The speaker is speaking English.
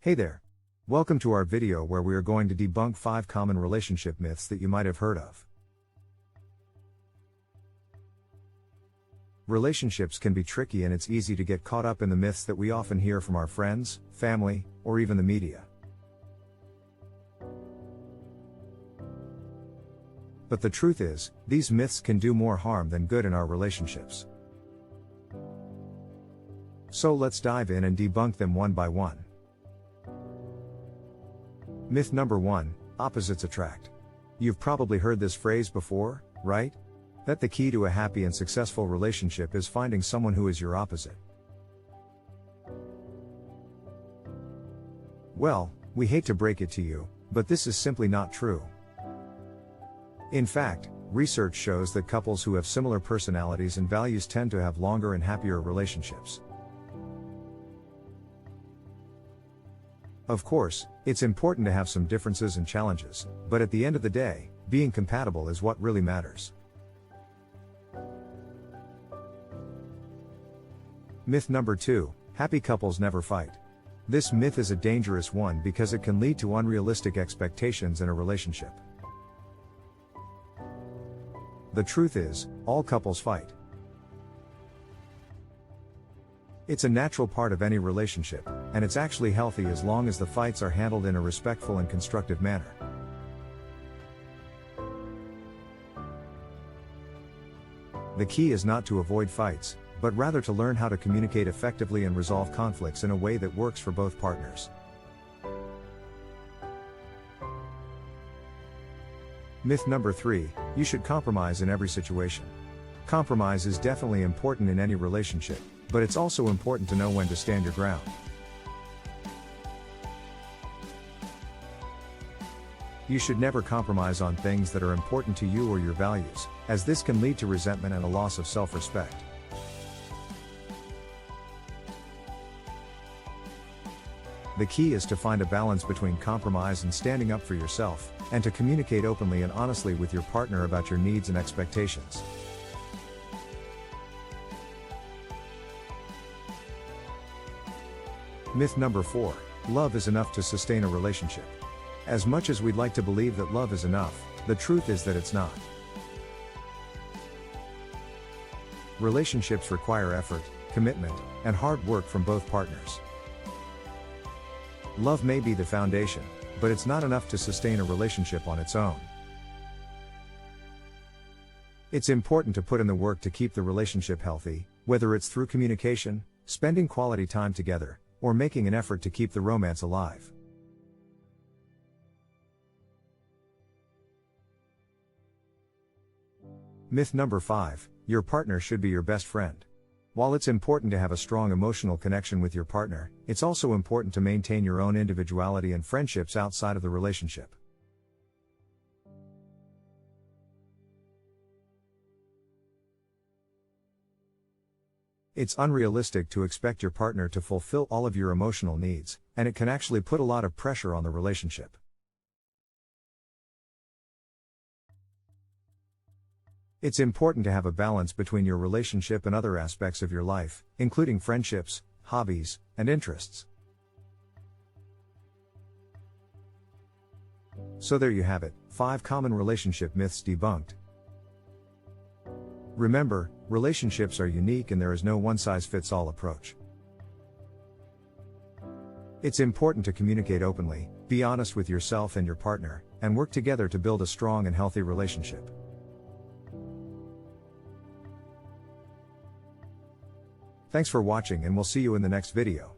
Hey there. Welcome to our video where we are going to debunk 5 common relationship myths that you might have heard of. Relationships can be tricky and it's easy to get caught up in the myths that we often hear from our friends, family, or even the media. But the truth is, these myths can do more harm than good in our relationships. So let's dive in and debunk them one by one. Myth number 1, opposites attract. You've probably heard this phrase before, right? That the key to a happy and successful relationship is finding someone who is your opposite. Well, we hate to break it to you, but this is simply not true. In fact, research shows that couples who have similar personalities and values tend to have longer and happier relationships. Of course, it's important to have some differences and challenges, but at the end of the day, being compatible is what really matters. Myth number 2, happy couples never fight. This myth is a dangerous one because it can lead to unrealistic expectations in a relationship. The truth is, all couples fight. It's a natural part of any relationship, and it's actually healthy as long as the fights are handled in a respectful and constructive manner. The key is not to avoid fights, but rather to learn how to communicate effectively and resolve conflicts in a way that works for both partners. Myth number 3, you should compromise in every situation. Compromise is definitely important in any relationship, but it's also important to know when to stand your ground. You should never compromise on things that are important to you or your values, as this can lead to resentment and a loss of self-respect. The key is to find a balance between compromise and standing up for yourself, and to communicate openly and honestly with your partner about your needs and expectations. Myth number 4, love is enough to sustain a relationship. As much as we'd like to believe that love is enough, the truth is that it's not. Relationships require effort, commitment, and hard work from both partners. Love may be the foundation, but it's not enough to sustain a relationship on its own. It's important to put in the work to keep the relationship healthy, whether it's through communication, spending quality time together, or making an effort to keep the romance alive. Myth number 5, your partner should be your best friend. While it's important to have a strong emotional connection with your partner, it's also important to maintain your own individuality and friendships outside of the relationship. It's unrealistic to expect your partner to fulfill all of your emotional needs, and it can actually put a lot of pressure on the relationship. It's important to have a balance between your relationship and other aspects of your life, including friendships, hobbies, and interests. So there you have it, 5 common relationship myths debunked. Remember, relationships are unique and there is no one-size-fits-all approach. It's important to communicate openly, be honest with yourself and your partner, and work together to build a strong and healthy relationship. Thanks for watching and we'll see you in the next video.